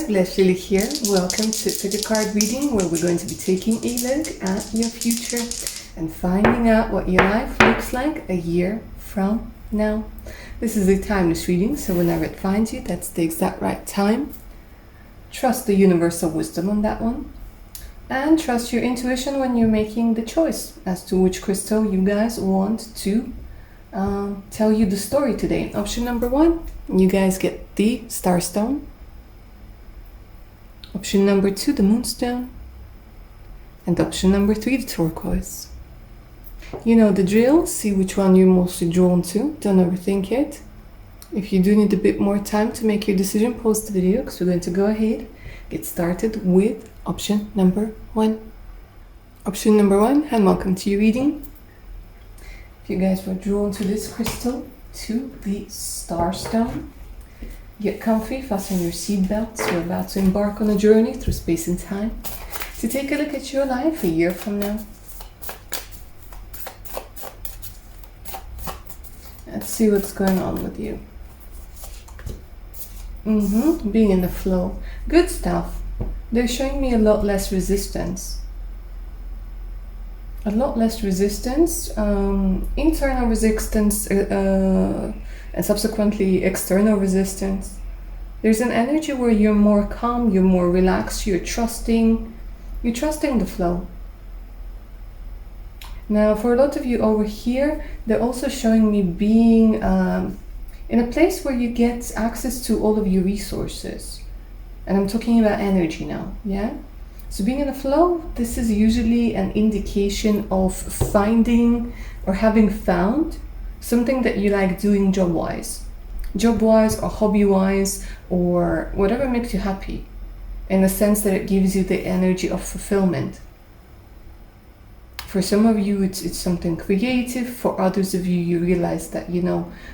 Bless Lily here. Welcome to the card reading where we're going to be taking a look at your future and finding out what your life looks like a year from now. This is a timeless reading, so whenever it finds you, that's the exact right time. Trust the universal wisdom on that one. And trust your intuition when you're making the choice as to which crystal you guys want to tell you the story today. Option number 1, you guys get the Starstone. Option number 2, the Moonstone. And option number 3, the Turquoise. You know the drill. See which one you're mostly drawn to. Don't overthink it. If you do need a bit more time to make your decision, pause the video because we're going to go ahead, get started with option number 1. Option number 1, and welcome to your reading. If you guys were drawn to this crystal, to the Starstone, get comfy, fasten your seatbelts. We're about to embark on a journey through space and time to take a look at your life a year from now. Let's see what's going on with you. Being in the flow. Good stuff. They're showing me a lot less resistance. A lot less resistance, internal resistance, and subsequently external resistance. There's an energy where you're more calm, you're more relaxed, you're trusting the flow. Now, for a lot of you over here, they're also showing me being in a place where you get access to all of your resources. And I'm talking about energy now, yeah? So being in the flow, this is usually an indication of finding or having found something that you like doing job-wise or hobby-wise, or whatever makes you happy, in the sense that it gives you the energy of fulfillment. For some of you, it's something creative. For others of you, you realize that,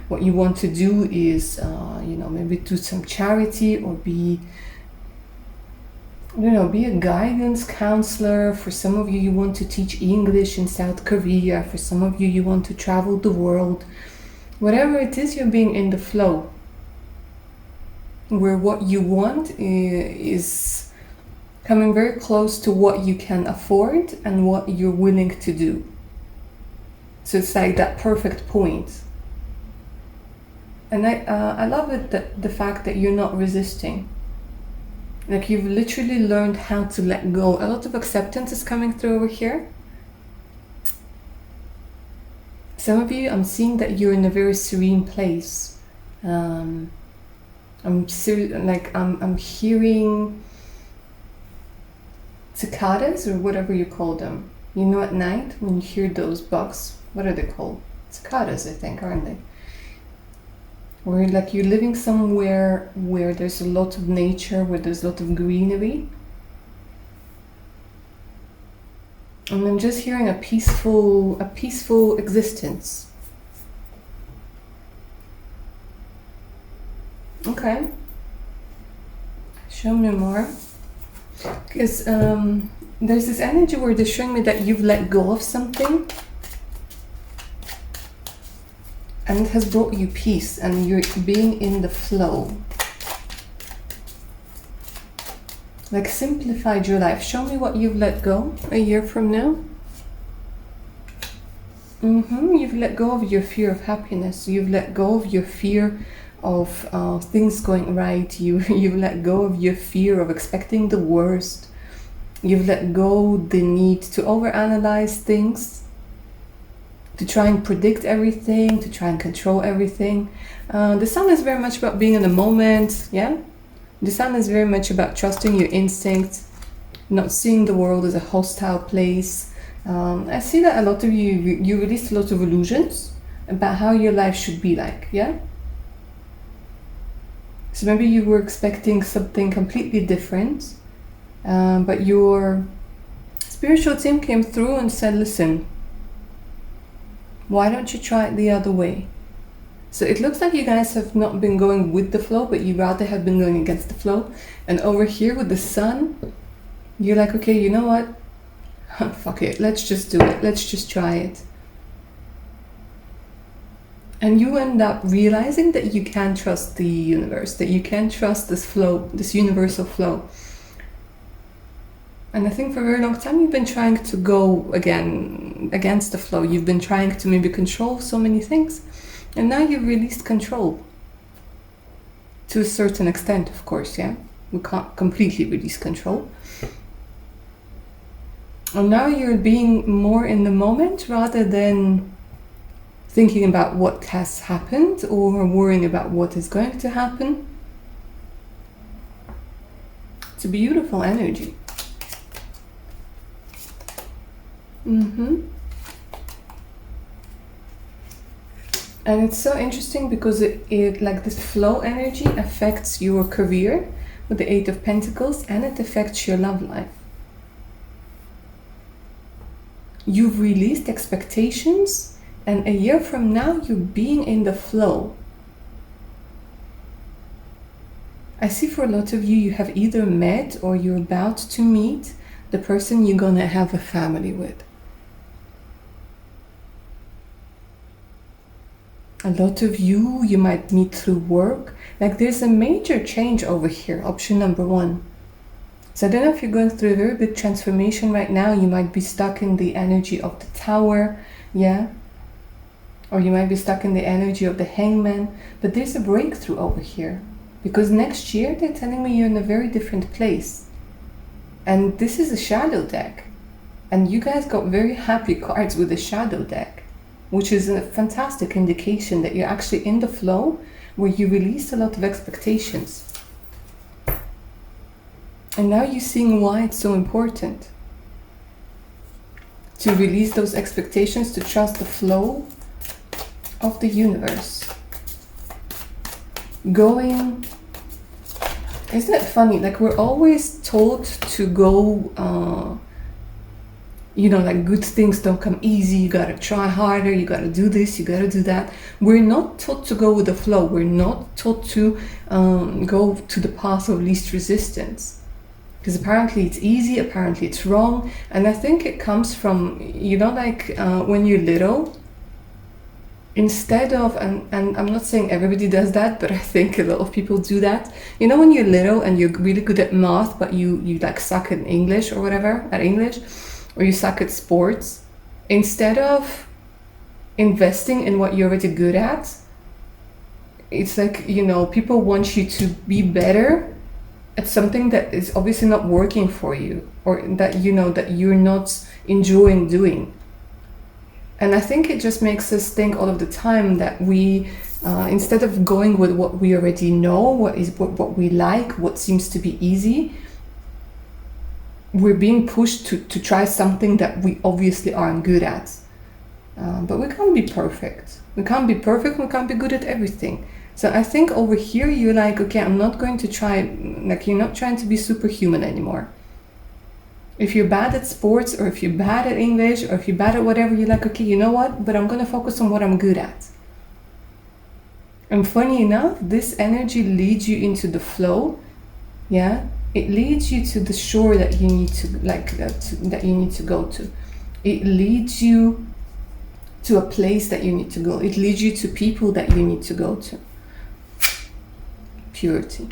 what you want to do is, maybe do some charity or be a guidance counselor. For some of you, you want to teach English in South Korea. For some of you, you want to travel the world. Whatever it is, you're being in the flow, where what you want is coming very close to what you can afford and what you're willing to do. So it's like that perfect point. And I love it, that the fact that you're not resisting. Like, you've literally learned how to let go. A lot of acceptance is coming through over here. Some of you, I'm seeing that you're in a very serene place. I'm hearing cicadas or whatever you call them. At night when you hear those bugs, what are they called? Cicadas, I think, aren't they? Where you're living somewhere where there's a lot of nature, where there's a lot of greenery. And I'm just hearing a peaceful existence. Okay. Show me more. Because there's this energy where they're showing me that you've let go of something, and it has brought you peace, and you're being in the flow. Like, simplified your life. Show me what you've let go a year from now. You've let go of your fear of happiness. You've let go of your fear of things going right. You've let go of your fear of expecting the worst. You've let go the need to overanalyze things, to try and predict everything, to try and control everything. The Sun is very much about being in the moment, yeah? The Sun is very much about trusting your instincts, not seeing the world as a hostile place. I see that a lot of you released a lot of illusions about how your life should be like, yeah? So maybe you were expecting something completely different, but your spiritual team came through and said, listen, why don't you try it the other way? So it looks like you guys have not been going with the flow, but you rather have been going against the flow. And over here with the Sun, you're like, okay, you know what? Fuck it, let's just do it. Let's just try it. And you end up realizing that you can trust the universe, that you can trust this flow, this universal flow. And I think for a very long time you've been trying to go again against the flow. You've been trying to maybe control so many things. And now you've released control. To a certain extent, of course, yeah? We can't completely release control. And now you're being more in the moment rather than thinking about what has happened or worrying about what is going to happen. It's a beautiful energy. And it's so interesting because it like this flow energy affects your career with the Eight of Pentacles, and it affects your love life. You've released expectations, and a year from now you're being in the flow. I see for a lot of you, you have either met or you're about to meet the person you're gonna have a family with. A lot of you might meet through work. Like there's a major change over here, option number 1. So I don't know if you're going through a very big transformation right now. You might be stuck in the energy of the Tower, yeah? Or you might be stuck in the energy of the Hangman. But there's a breakthrough over here. Because next year, they're telling me you're in a very different place. And this is a shadow deck. And you guys got very happy cards with the shadow deck, which is a fantastic indication that you're actually in the flow where you release a lot of expectations. And now you're seeing why it's so important to release those expectations, to trust the flow of the universe. Going, isn't it funny? Like we're always told to go, like good things don't come easy. You gotta try harder. You gotta do this. You gotta do that. We're not taught to go with the flow. We're not taught to go to the path of least resistance. Because apparently it's easy, apparently it's wrong. And I think it comes from, when you're little, instead of, and I'm not saying everybody does that, but I think a lot of people do that. You know, when you're little and you're really good at math, but you like suck at English or whatever, or you suck at sports, instead of investing in what you're already good at, it's like, people want you to be better at something that is obviously not working for you, or that that you're not enjoying doing. And I think it just makes us think all of the time that we instead of going with what we already know, what we like, what seems to be easy, we're being pushed to try something that we obviously aren't good at. But we can't be perfect. We can't be good at everything. So I think over here you're like, okay, I'm not going to try, like you're not trying to be superhuman anymore. If you're bad at sports, or if you're bad at English, or if you're bad at whatever, you're like, okay, you know what? But I'm going to focus on what I'm good at. And funny enough, this energy leads you into the flow, yeah? It leads you to the shore that you need to, that you need to go to. It leads you to a place that you need to go. It leads you to people that you need to go to. Purity.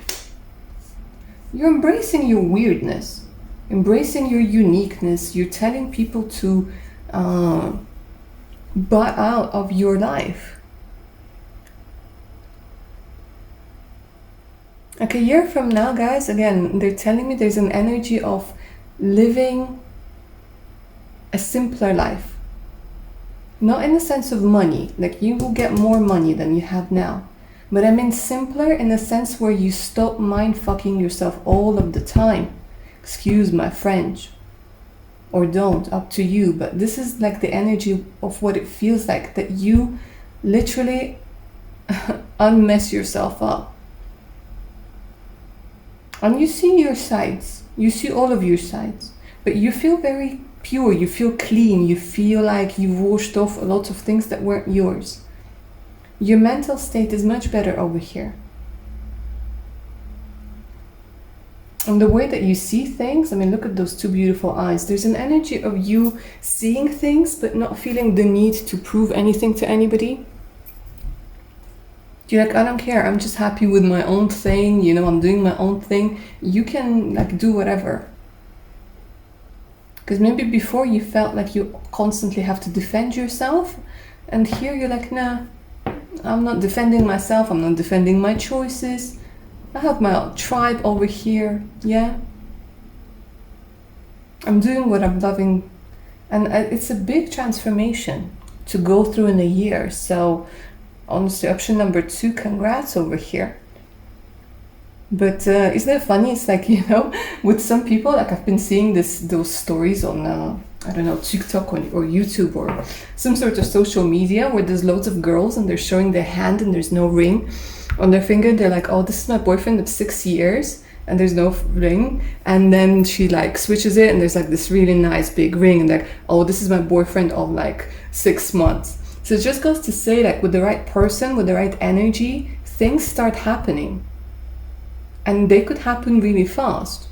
You're embracing your weirdness, embracing your uniqueness. You're telling people to butt out of your life. Like a year from now, guys, again, they're telling me there's an energy of living a simpler life. Not in the sense of money, like you will get more money than you have now. But I mean simpler in a sense where you stop mind fucking yourself all of the time. Excuse my French. Or don't, up to you. But this is like the energy of what it feels like, that you literally unmess yourself up. And you see your sides. You see all of your sides. But you feel very pure. You feel clean. You feel like you've washed off a lot of things that weren't yours. Your mental state is much better over here. And the way that you see things, I mean, look at those two beautiful eyes. There's an energy of you seeing things, but not feeling the need to prove anything to anybody. you're like, I don't care, I'm just happy with my own thing, you know, I'm doing my own thing, you can like do whatever. Because maybe before you felt like you constantly have to defend yourself, and here you're like, nah, I'm not defending myself, I'm not defending my choices. I have my tribe over here, yeah? I'm doing what I'm loving. And it's a big transformation to go through in a year. So honestly, option number 2, congrats over here. But isn't it funny? It's like, you know, with some people, like I've been seeing those stories on, I don't know, TikTok or YouTube or some sort of social media where there's loads of girls and they're showing their hand and there's no ring on their finger. They're like, oh, this is my boyfriend of 6 years and there's no ring. And then she like switches it and there's like this really nice big ring and like, oh, this is my boyfriend of like 6 months. So it just goes to say, like, with the right person, with the right energy, things start happening. And they could happen really fast.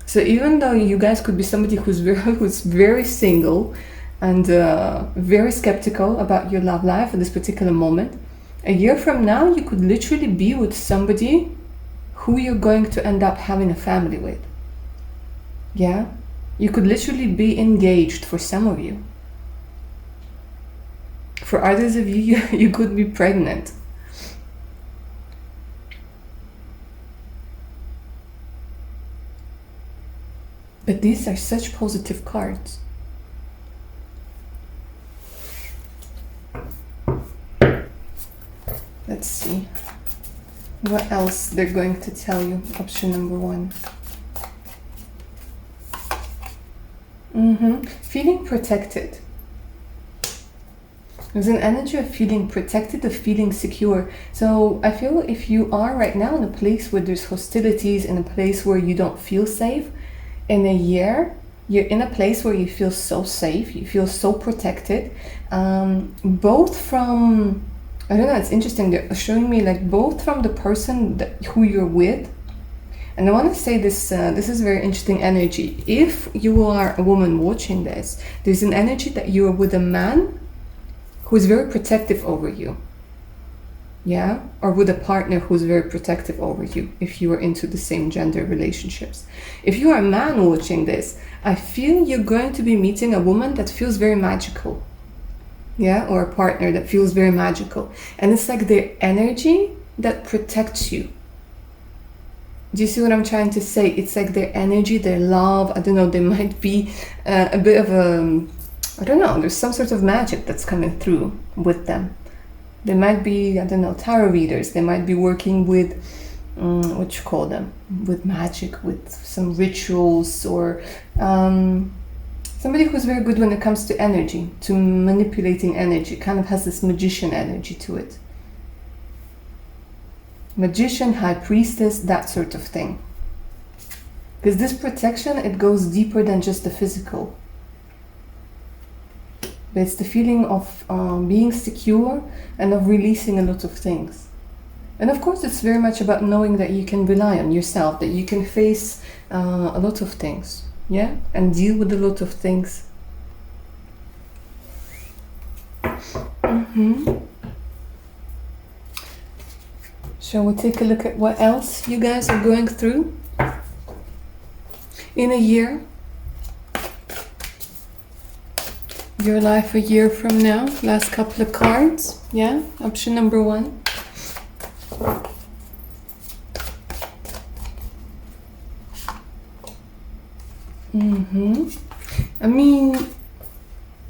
So even though you guys could be somebody who's very single and very skeptical about your love life at this particular moment, a year from now you could literally be with somebody who you're going to end up having a family with. Yeah? You could literally be engaged for some of you. For others of you, you could be pregnant. But these are such positive cards. Let's see what else they're going to tell you. Option number 1. Feeling protected. There's an energy of feeling protected, of feeling secure. So I feel if you are right now in a place where there's hostilities, in a place where you don't feel safe, in a year, you're in a place where you feel so safe, you feel so protected, both from, I don't know, it's interesting, they're showing me like both from the person who you're with. And I want to say this, this is very interesting energy. If you are a woman watching this, there's an energy that you are with a man who is very protective over you. Yeah, or with a partner who's very protective over you, if you are into the same gender relationships. If you are a man watching this, I feel you're going to be meeting a woman that feels very magical. Yeah, or a partner that feels very magical. And it's like their energy that protects you. Do you see what I'm trying to say? It's like their energy, their love, I don't know, there might be a bit of a, I don't know, there's some sort of magic that's coming through with them. They might be, I don't know, tarot readers. They might be working with, what you call them, with magic, with some rituals, or somebody who's very good when it comes to energy, to manipulating energy, kind of has this magician energy to it. Magician, high priestess, that sort of thing. Because this protection, it goes deeper than just the physical. But it's the feeling of being secure and of releasing a lot of things. And of course, it's very much about knowing that you can rely on yourself, that you can face a lot of things, yeah? And deal with a lot of things. Shall we take a look at what else you guys are going through in a year? Your life a year from now. Last couple of cards. Yeah, option number 1. I mean,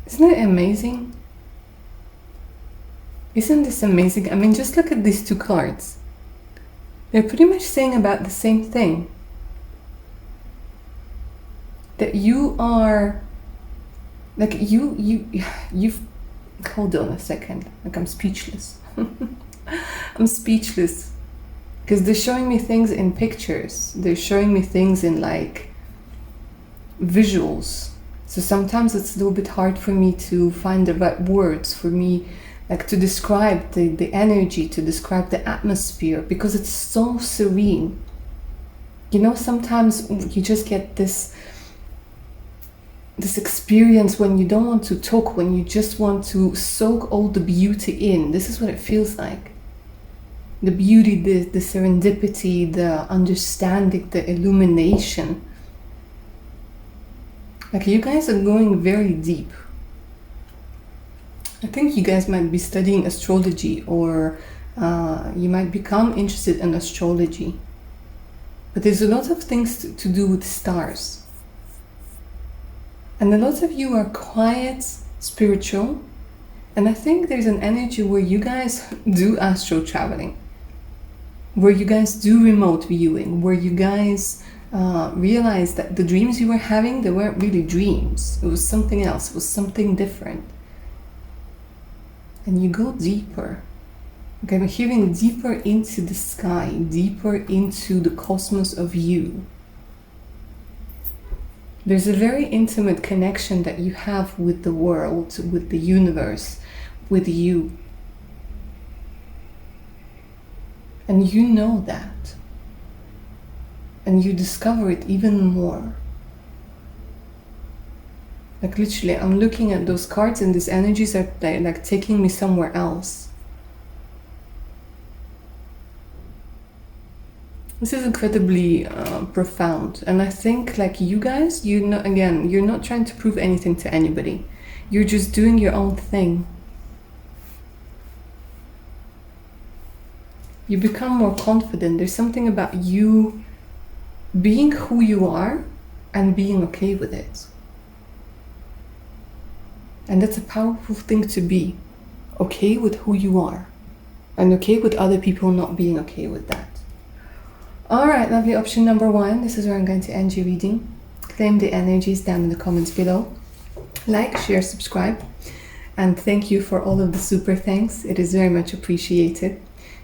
isn't it amazing? Isn't this amazing? I mean, just look at these 2 cards. They're pretty much saying about the same thing. That you are, like, you've, hold on a second, like I'm speechless. I'm speechless. Because they're showing me things in pictures. They're showing me things in, like, visuals. So sometimes it's a little bit hard for me to find the right words, for me, like, to describe the energy, to describe the atmosphere, because it's so serene. You know, sometimes you just get this experience when you don't want to talk, when you just want to soak all the beauty in. This is what it feels like. the beauty, the serendipity, the understanding, the illumination. Like you guys are going very deep. I think you guys might be studying astrology, or you might become interested in astrology. But there's a lot of things to do with stars. And a lot of you are quiet, spiritual. And I think there's an energy where you guys do astral traveling, where you guys do remote viewing, where you guys realize that the dreams you were having, they weren't really dreams. It was something else. It was something different. And you go deeper. Okay, I'm hearing deeper into the sky, deeper into the cosmos of you. There's a very intimate connection that you have with the world, with the universe, with you. And you know that. And you discover it even more. Like literally, I'm looking at those cards and these energies are like taking me somewhere else. This is incredibly profound. And I think like you guys, you're not trying to prove anything to anybody. You're just doing your own thing. You become more confident. There's something about you being who you are and being okay with it. And that's a powerful thing to be. Okay with who you are. And okay with other people not being okay with that. Alright, lovely. Option number 1. This is where I'm going to end your reading. Claim the energies down in the comments below. Like, share, subscribe. And thank you for all of the super thanks. It is very much appreciated.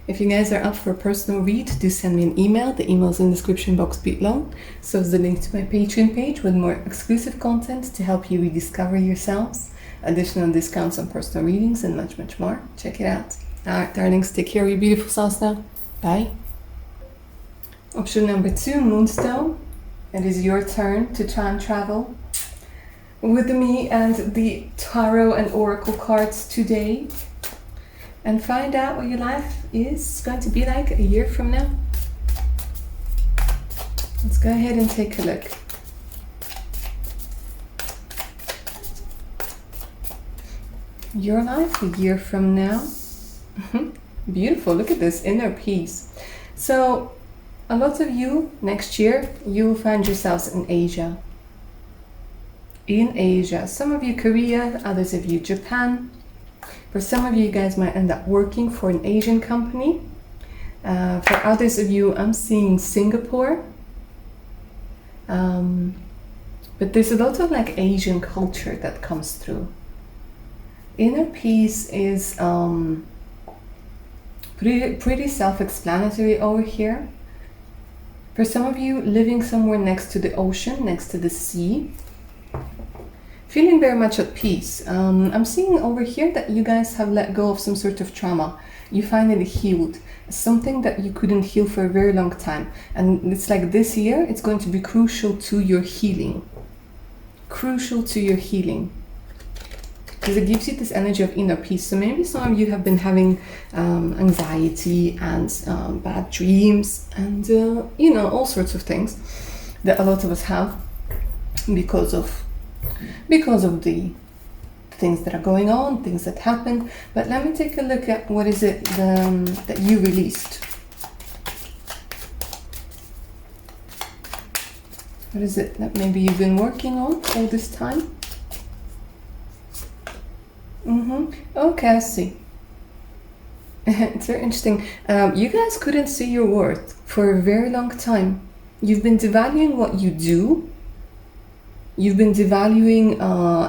If you guys are up for a personal read, do send me an email. The email is in the description box below. So is the link to my Patreon page with more exclusive content to help you rediscover yourselves, additional discounts on personal readings, and much, much more. Check it out. Alright, darlings, take care of your beautiful selves now. Bye. Option number 2, Moonstone. It is your turn to time travel with me and the tarot and oracle cards today, and find out what your life is going to be like a year from now. Let's go ahead and take a look. Your life a year from now. Beautiful. Look at this inner peace. So a lot of you next year, you'll find yourselves in Asia. In Asia. Some of you Korea, others of you Japan. For some of you guys might end up working for an Asian company. For others of you, I'm seeing Singapore. But there's a lot of like Asian culture that comes through. Inner peace is pretty self-explanatory over here. For some of you, living somewhere next to the ocean, next to the sea, feeling very much at peace. I'm seeing over here that you guys have let go of some sort of trauma. You finally healed something that you couldn't heal for a very long time. And it's like this year, it's going to be crucial to your healing. Crucial to your healing. Because it gives you this energy of inner peace. So maybe some of you have been having anxiety and bad dreams and, you know, all sorts of things that a lot of us have because of the things that are going on, things that happen. But let me take a look at what is it that you released. What is it that maybe you've been working on all this time? Okay, I see. It's very interesting. You guys couldn't see your worth for a very long time. You've been devaluing what you do. You've been devaluing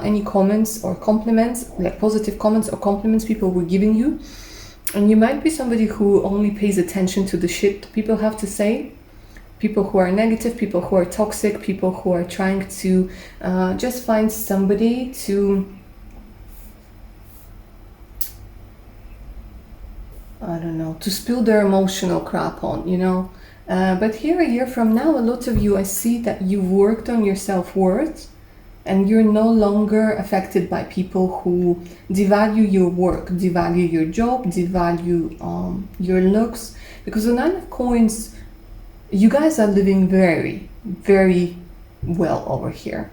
any comments or compliments, like positive comments or compliments people were giving you. And you might be somebody who only pays attention to the shit people have to say. People who are negative, people who are toxic, people who are trying to just find somebody to, I don't know, to spill their emotional crap on, you know. But here a year from now, a lot of you, I see that you've worked on your self-worth and you're no longer affected by people who devalue your work, devalue your job, devalue your looks. Because the Nine of Coins, you guys are living very, very well over here.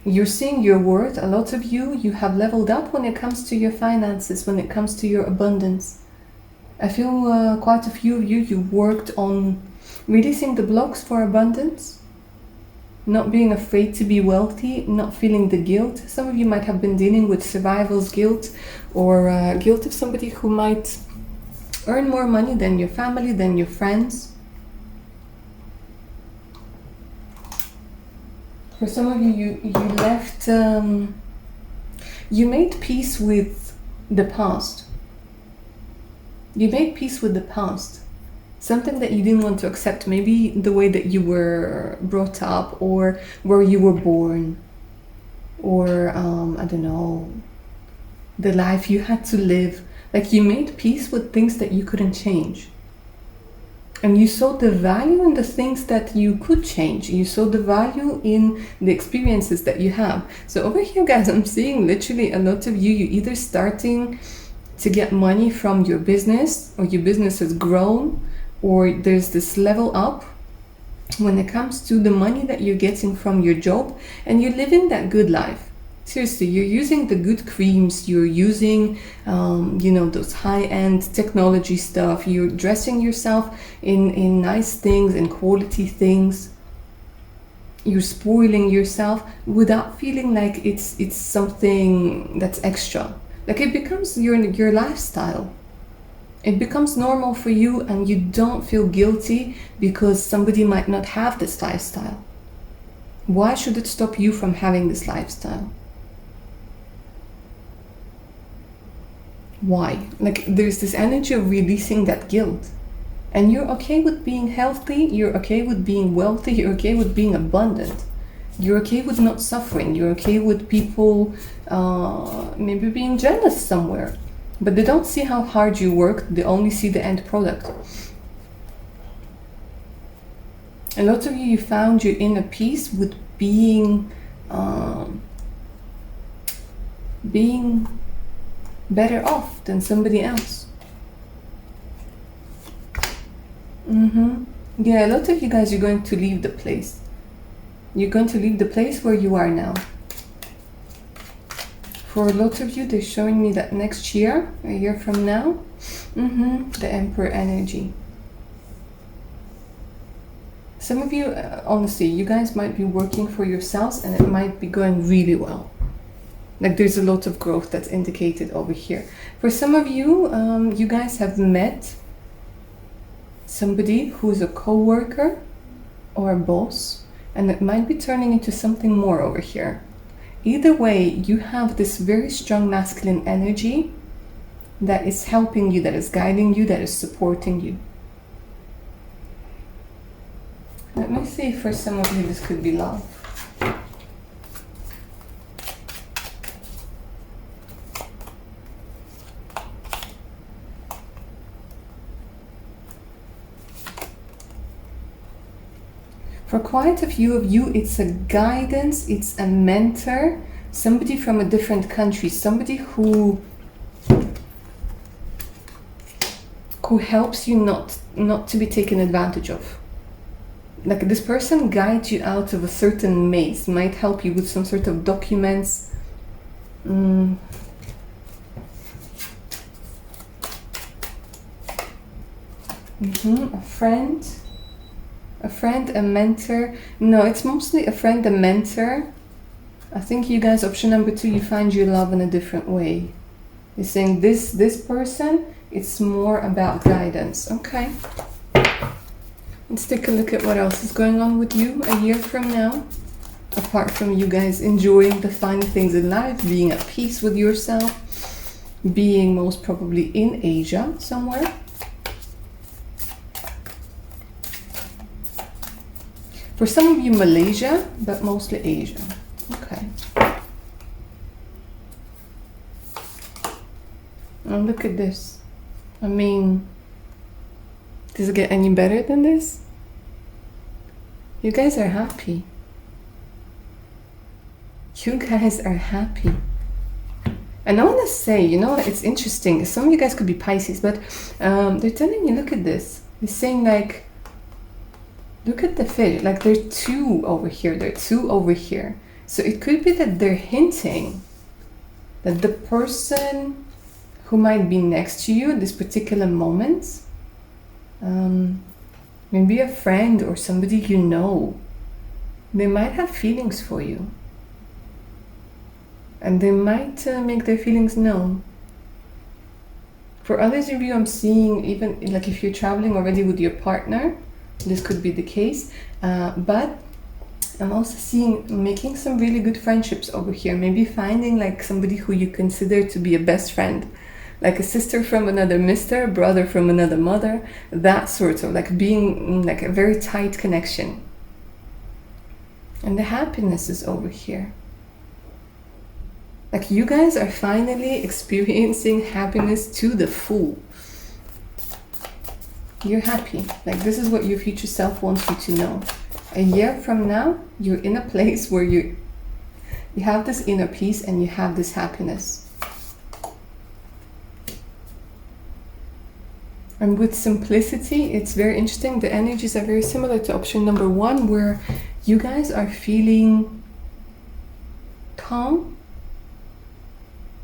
You're seeing your worth. A lot of you have leveled up when it comes to your finances, when it comes to your abundance. I feel quite a few of you worked on releasing the blocks for abundance, not being afraid to be wealthy, not feeling the guilt. Some of you might have been dealing with survival's guilt, or guilt of somebody who might earn more money than your family, than your friends. For some of you, you left, you made peace with the past. You made peace with the past. Something that you didn't want to accept, maybe the way that you were brought up, or where you were born, or I don't know, the life you had to live. Like, you made peace with things that you couldn't change. And you saw the value in the things that you could change. You saw the value in the experiences that you have. So over here, guys, I'm seeing literally a lot of you either starting to get money from your business, or your business has grown, or there's this level up when it comes to the money that you're getting from your job, and you're living that good life. Seriously, you're using the good creams, you're using, those high-end technology stuff, you're dressing yourself in nice things and quality things. You're spoiling yourself without feeling like it's something that's extra. Like, it becomes your lifestyle. It becomes normal for you, and you don't feel guilty because somebody might not have this lifestyle. Why should it stop you from having this lifestyle? Why? Like, there's this energy of releasing that guilt. And you're okay with being healthy, you're okay with being wealthy, you're okay with being abundant. You're okay with not suffering, you're okay with people maybe being jealous somewhere. But they don't see how hard you work, they only see the end product. A lot of you found your inner peace with being better off than somebody else. Yeah, a lot of you guys are going to leave the place. You're going to leave the place where you are now. For a lot of you, they're showing me that next year, a year from now, the Emperor energy. Some of you, honestly, you guys might be working for yourselves, and it might be going really well. Like, there's a lot of growth that's indicated over here. For some of you, you guys have met somebody who's a co-worker or a boss, and it might be turning into something more over here. Either way, you have this very strong masculine energy that is helping you, that is guiding you, that is supporting you. Let me see if for some of you this could be love. For quite a few of you, it's a guidance, it's a mentor, somebody from a different country, somebody who helps you not to be taken advantage of. Like, this person guides you out of a certain maze, might help you with some sort of documents. A friend, a mentor. No, it's mostly a friend, a mentor. I think you guys, option number 2, you find your love in a different way. You're saying this person, it's more about guidance. Okay. Let's take a look at what else is going on with you a year from now. Apart from you guys enjoying the fine things in life, being at peace with yourself, being most probably in Asia somewhere. For some of you, Malaysia, but mostly Asia. Okay. Oh, look at this. I mean, does it get any better than this? You guys are happy. You guys are happy. And I want to say, you know, it's interesting. Some of you guys could be Pisces, but they're telling me, look at this. They're saying like, look at the fish. Like there are two over here. There are two over here. So it could be that they're hinting that the person who might be next to you at this particular moment, maybe a friend or somebody you know, they might have feelings for you. And they might make their feelings known. For others of you, I'm seeing even like if you're traveling already with your partner, this could be the case. But I'm also seeing making some really good friendships over here. Maybe finding like somebody who you consider to be a best friend. Like a sister from another mister, a brother from another mother. That sort of like being like a very tight connection. And the happiness is over here. Like you guys are finally experiencing happiness to the full. You're happy. Like this is what your future self wants you to know. A year from now, you're in a place where you have this inner peace and you have this happiness. And with simplicity, it's very interesting. The energies are very similar to option number 1, where you guys are feeling calm.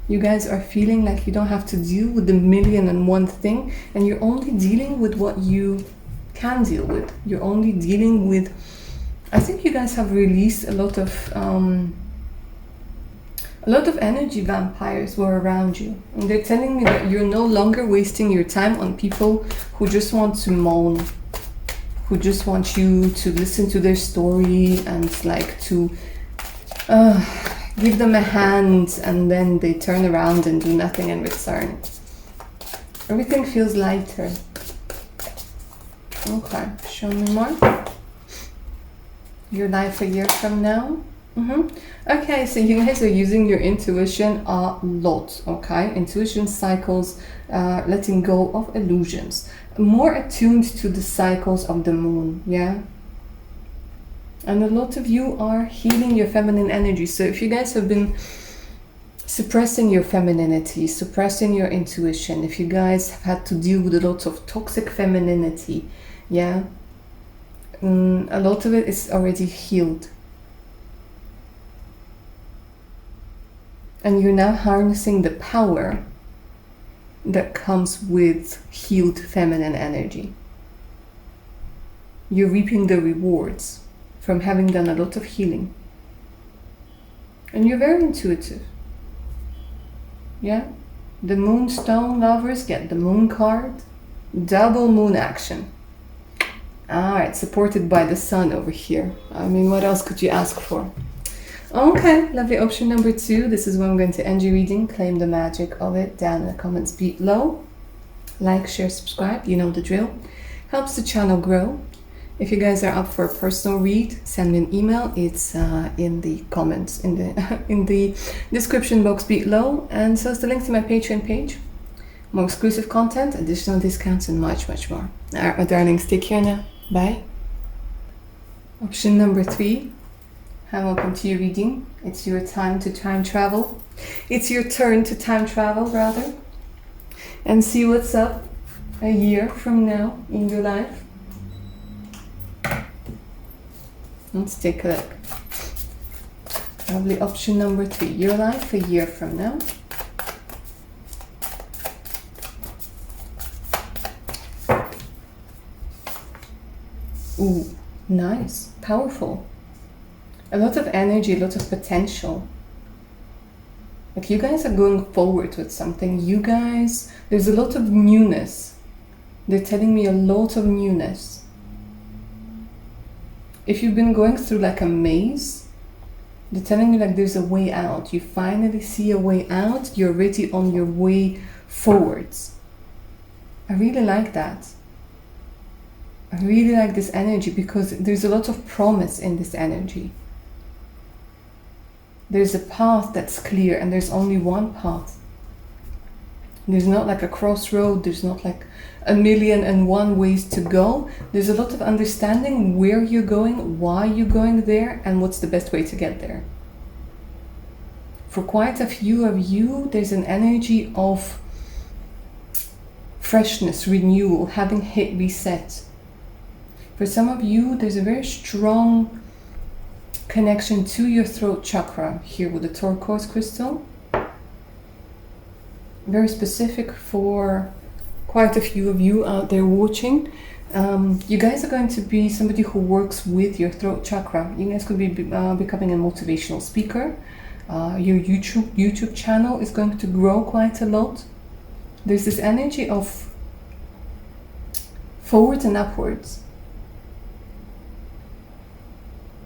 You guys are feeling like you don't have to deal with the 1,000,001 thing, and you're only dealing with what you can deal with. You're only dealing with, I think you guys have released a lot of energy vampires were around you. And they're telling me that you're no longer wasting your time on people who just want to moan, who just want you to listen to their story and like to give them a hand, and then they turn around and do nothing in return. Everything feels lighter. Okay, show me more. Your life a year from now. Okay, so you guys are using your intuition a lot, okay? Intuition cycles, letting go of illusions. More attuned to the cycles of the moon, yeah? And a lot of you are healing your feminine energy. So if you guys have been suppressing your femininity, suppressing your intuition, if you guys have had to deal with a lot of toxic femininity, yeah, a lot of it is already healed. And you're now harnessing the power that comes with healed feminine energy. You're reaping the rewards from having done a lot of healing. And you're very intuitive. Yeah? The moonstone lovers get the moon card. Double moon action. Alright, supported by the sun over here. I mean, what else could you ask for? Okay, lovely. Option number 2. This is where I'm going to end your reading. Claim the magic of it down in the comments below. Like, share, subscribe. You know the drill. Helps the channel grow. If you guys are up for a personal read, send me an email. It's in the comments, in the description box below. And so is the link to my Patreon page. More exclusive content, additional discounts, and much, much more. Alright, my darlings, take care now. Bye. Option number 3. Hi, welcome to your reading. It's your time to time travel. It's your turn to time travel, rather. And see what's up a year from now in your life. Let's take a look. Lovely. Option number 3. Your life a year from now. Ooh, nice. Powerful. A lot of energy, a lot of potential. Like you guys are going forward with something. You guys, there's a lot of newness. They're telling me a lot of newness. If you've been going through like a maze, they're telling me like there's a way out. You finally see a way out. You're already on your way forwards. I really like that. I really like this energy because there's a lot of promise in this energy. There's a path that's clear and there's only one path. There's not like a crossroad. There's not like 1,000,001 ways to go. There's a lot of understanding where you're going, why you're going there, and what's the best way to get there. For quite a few of you, there's an energy of freshness, renewal, having hit reset. For some of you, there's a very strong connection to your throat chakra here with the turquoise crystal. Very specific for quite a few of you out there watching. You guys are going to be somebody who works with your throat chakra. You guys could be becoming a motivational speaker. Your YouTube channel is going to grow quite a lot. There's this energy of forwards and upwards.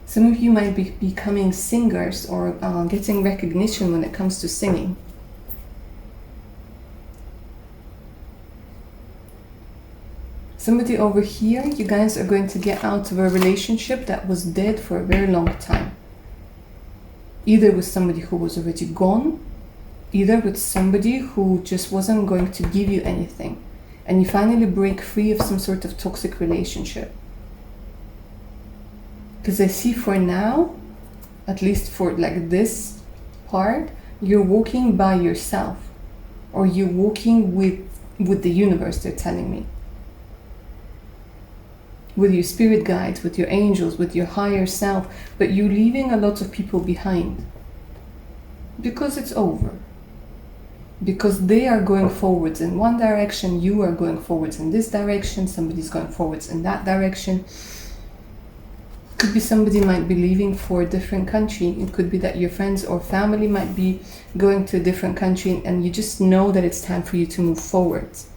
Some of you might be becoming singers or getting recognition when it comes to singing. Somebody over here, you guys are going to get out of a relationship that was dead for a very long time. Either with somebody who was already gone, either with somebody who just wasn't going to give you anything. And you finally break free of some sort of toxic relationship. Because I see for now, at least for like this part, you're walking by yourself. Or you're walking with the universe, they're telling me. With your spirit guides, with your angels, with your higher self, but you're leaving a lot of people behind. Because it's over. Because they are going forwards in one direction, you are going forwards in this direction, somebody's going forwards in that direction. Could be somebody might be leaving for a different country. It could be that your friends or family might be going to a different country and you just know that it's time for you to move forwards.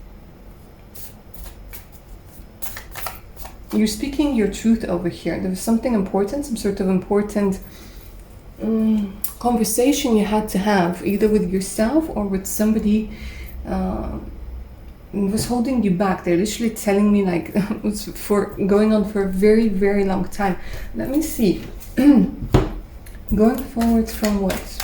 You're speaking your truth over here. There was something important, some sort of important conversation you had to have, either with yourself or with somebody was holding you back. They're literally telling me like it was for going on for a very, very long time. Let me see. Going forward from what?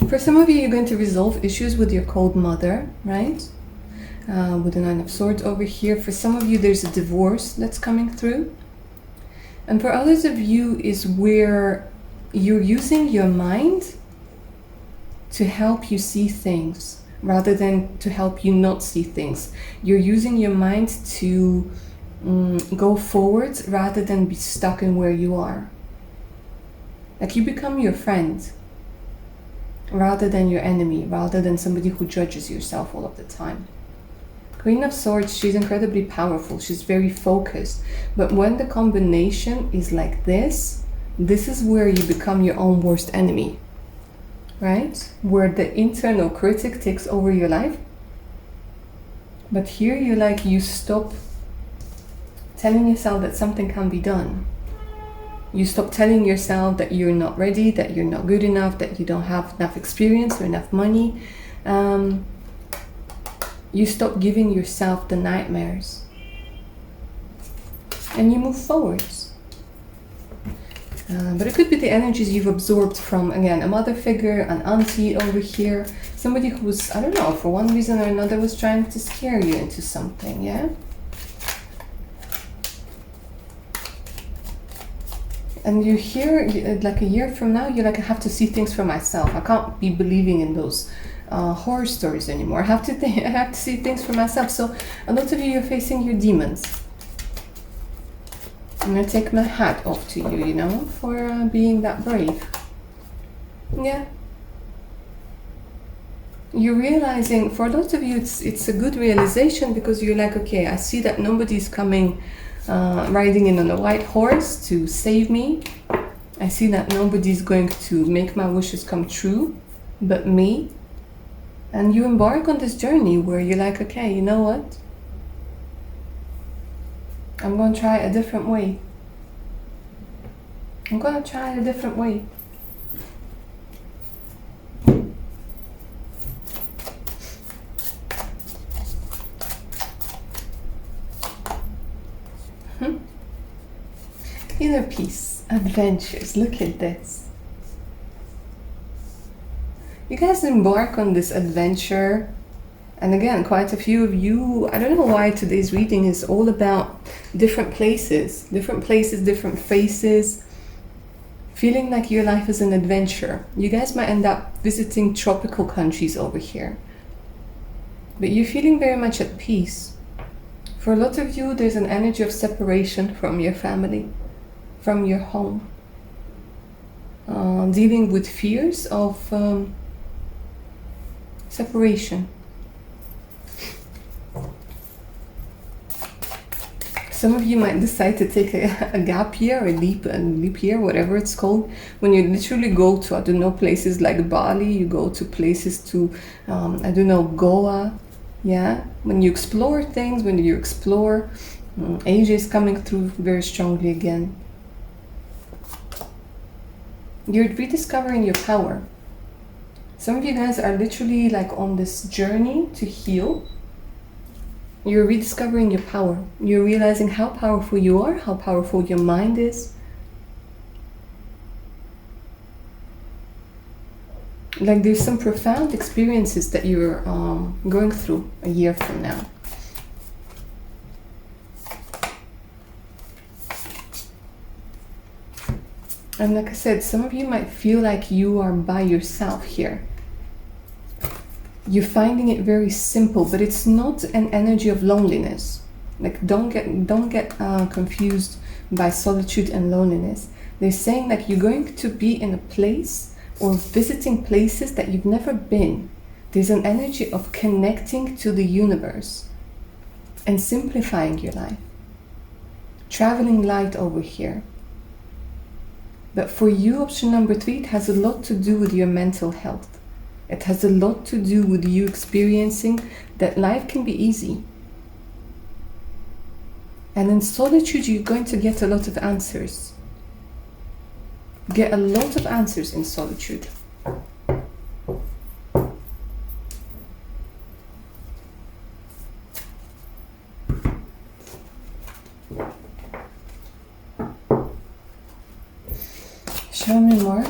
For some of you, you're going to resolve issues with your cold mother, right? With the Nine of Swords over here. For some of you, there's a divorce that's coming through. And for others of you is where you're using your mind to help you see things rather than to help you not see things. You're using your mind to go forwards rather than be stuck in where you are. Like you become your friend rather than your enemy, rather than somebody who judges yourself all of the time. Queen of Swords, she's incredibly powerful. She's very focused. But when the combination is like this is where you become your own worst enemy, right? Where the internal critic takes over your life. But here you stop telling yourself that something can be done. You stop telling yourself that you're not ready, that you're not good enough, that you don't have enough experience or enough money. You stop giving yourself the nightmares. And you move forwards. But it could be the energies you've absorbed from, again, a mother figure, an auntie over here. Somebody who's, I don't know, for one reason or another was trying to scare you into something, yeah? And you hear, like a year from now, you're like, I have to see things for myself. I can't be believing in those horror stories anymore. I have to see things for myself. So a lot of you, you're facing your demons. I'm going to take my hat off to you, you know, for being that brave. Yeah. You're realizing, for a lot of you, it's a good realization because you're like, okay, I see that nobody's coming riding in on a white horse to save me. I see that nobody's going to make my wishes come true but me. And you embark on this journey where you're like, okay, you know what? I'm going to try a different way. I'm going to try a different way. Inner peace, adventures, look at this. You guys embark on this adventure And again, quite a few of you, I don't know why today's reading is all about different places, different faces, feeling like your life is an adventure. You guys might end up visiting tropical countries over here, but you're feeling very much at peace. For a lot of you, there's an energy of separation from your family, from your home, dealing with fears of separation. Some of you might decide to take a gap year, a leap year, whatever it's called, when you literally go to, I don't know, places like Bali, you go to places to, I don't know, Goa, yeah? When you explore things, when you explore, Asia is coming through very strongly again. You're rediscovering your power. Some of you guys are literally like on this journey to heal. You're rediscovering your power. You're realizing how powerful you are, how powerful your mind is. Like there's some profound experiences that you're going through a year from now. And like I said, some of you might feel like you are by yourself here. You're finding it very simple, but it's not an energy of loneliness. Like don't get confused by solitude and loneliness. They're saying that you're going to be in a place or visiting places that you've never been. There's an energy of connecting to the universe and simplifying your life. Traveling light over here. But for you, option number 3, it has a lot to do with your mental health. It has a lot to do with you experiencing that life can be easy. And in solitude, you're going to get a lot of answers. Get a lot of answers in solitude. Show me more.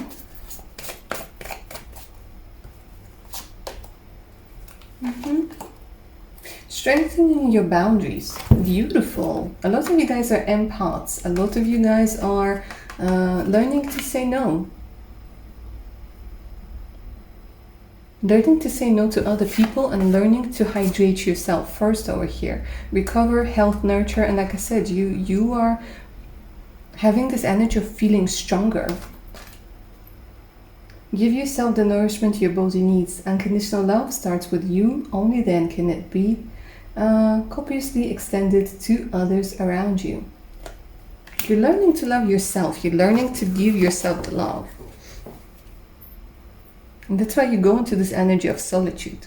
Strengthening your boundaries. Beautiful. A lot of you guys are empaths. A lot of you guys are learning to say no. Learning to say no to other people and learning to hydrate yourself first over here. Recover, health, nurture, and like I said, you are having this energy of feeling stronger. Give yourself the nourishment your body needs. Unconditional love starts with you. Only then can it be copiously extended to others around you. You're learning to love yourself. You're learning to give yourself the love. And that's why you go into this energy of solitude.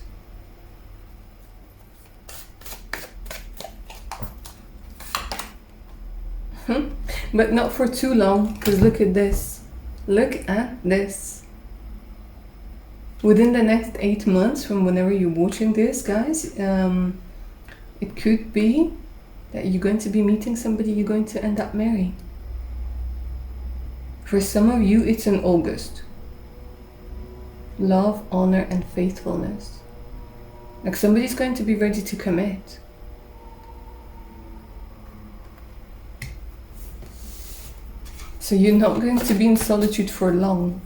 But not for too long, because look at this. Look at this. Within the next 8 months from whenever you're watching this, guys, it could be that you're going to be meeting somebody you're going to end up marrying. For some of you, it's in August. Love, honor, and faithfulness. Like somebody's going to be ready to commit. So you're not going to be in solitude for long.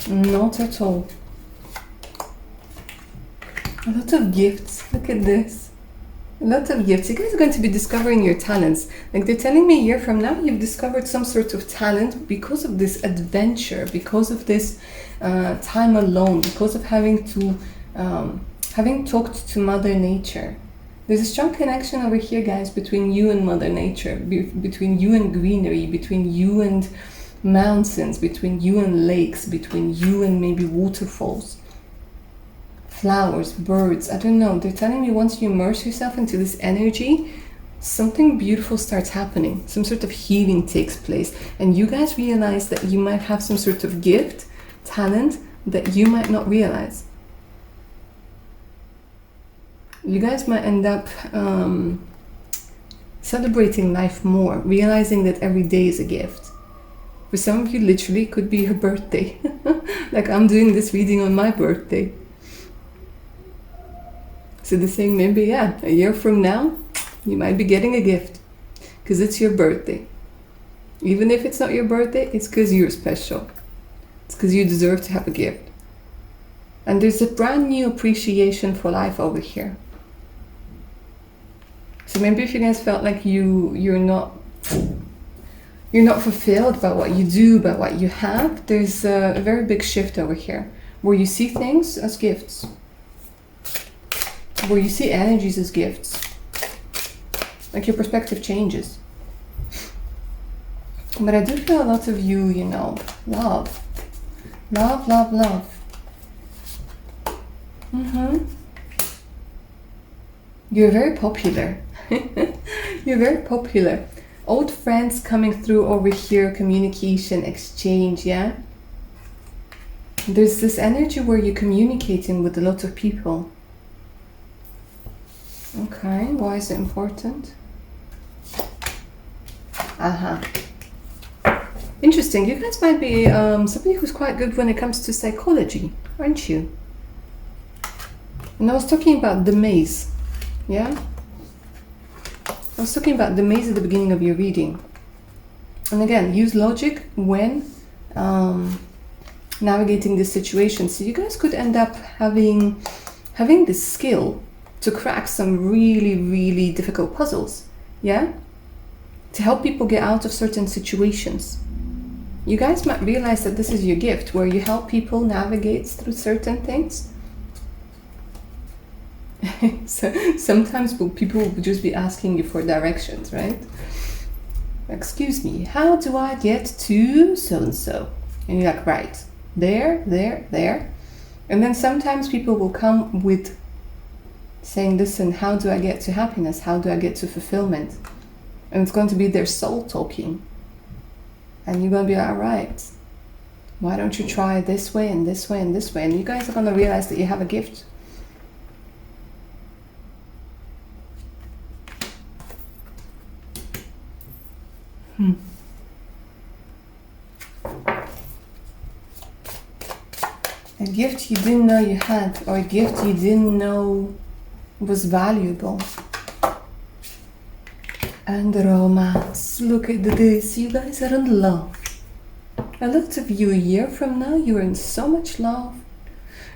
Not at all. A lot of gifts. Look at this. A lot of gifts. You guys are going to be discovering your talents. Like they're telling me a year from now, you've discovered some sort of talent because of this adventure, because of this time alone, because of having talked to Mother Nature. There's a strong connection over here, guys, between you and Mother Nature, between you and greenery, between you and mountains, between you and lakes, between you and maybe waterfalls, flowers, birds. I don't know. They're telling me once you immerse yourself into this energy, something beautiful starts happening. Some sort of healing takes place. And you guys realize that you might have some sort of gift, talent that you might not realize. You guys might end up celebrating life more, realizing that every day is a gift. For some of you, literally, it could be your birthday. Like I'm doing this reading on my birthday. So they're saying maybe, yeah, a year from now, you might be getting a gift because it's your birthday. Even if it's not your birthday, it's because you're special. It's because you deserve to have a gift. And there's a brand new appreciation for life over here. So maybe if you guys felt like you're not fulfilled by what you do, by what you have, there's a very big shift over here where you see things as gifts, where you see energies as gifts, like your perspective changes. But I do feel a lot of you, love. You're very popular. You're very popular. Old friends coming through over here, communication, exchange, yeah? There's this energy where you're communicating with a lot of people. Okay, why is it important? Interesting. You guys might be somebody who's quite good when it comes to psychology, aren't you? And I was talking about the maze, yeah? I was talking about the maze at the beginning of your reading. And again, use logic when navigating this situation. So you guys could end up having this skill to crack some really, really difficult puzzles, yeah? To help people get out of certain situations. You guys might realize that this is your gift, where you help people navigate through certain things. So sometimes people will just be asking you for directions, right? Excuse me, how do I get to so-and-so? And you're like, right, there. And then sometimes people will come with saying, listen, how do I get to happiness? How do I get to fulfillment? And it's going to be their soul talking. And you're going to be like, all right, why don't you try this way and this way and this way? And you guys are going to realize that you have a gift. A gift you didn't know you had, or a gift you didn't know was valuable. And romance. Look at this. You guys are in love. A lot of you a year from now, you're in so much love.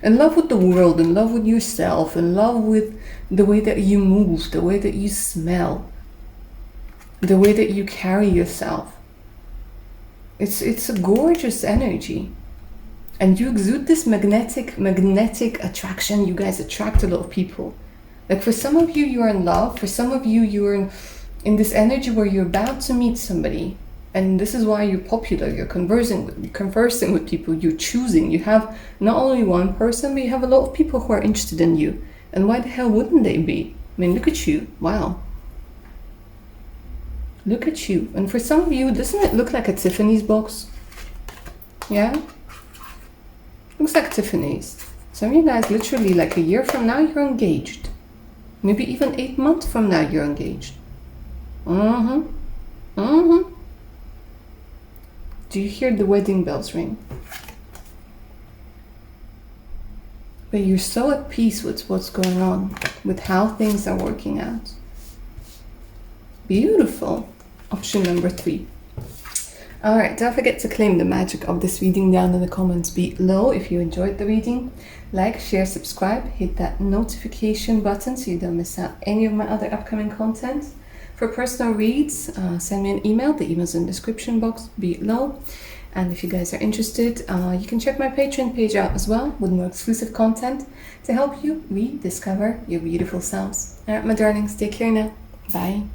In love with the world, in love with yourself, in love with the way that you move, the way that you smell, the way that you carry yourself. It's a gorgeous energy. And you exude this magnetic attraction. You guys attract a lot of people. Like for some of you, you're in love. For some of you, you're in this energy where you're about to meet somebody. And this is why you're popular. You're conversing with people. You're choosing. You have not only one person, but you have a lot of people who are interested in you. And why the hell wouldn't they be? I mean, look at you. Wow. Look at you. And for some of you, doesn't it look like a Tiffany's box? Yeah? Looks like Tiffany's. Some of you guys, literally like a year from now, you're engaged. Maybe even 8 months from now, you're engaged. Do you hear the wedding bells ring? But you're so at peace with what's going on, with how things are working out. Beautiful. Option number 3. Alright, don't forget to claim the magic of this reading down in the comments below if you enjoyed the reading. Like, share, subscribe, hit that notification button so you don't miss out any of my other upcoming content. For personal reads, send me an email. The email's in the description box below. And if you guys are interested, you can check my Patreon page out as well with more exclusive content to help you rediscover your beautiful selves. Alright, my darlings, take care now. Bye.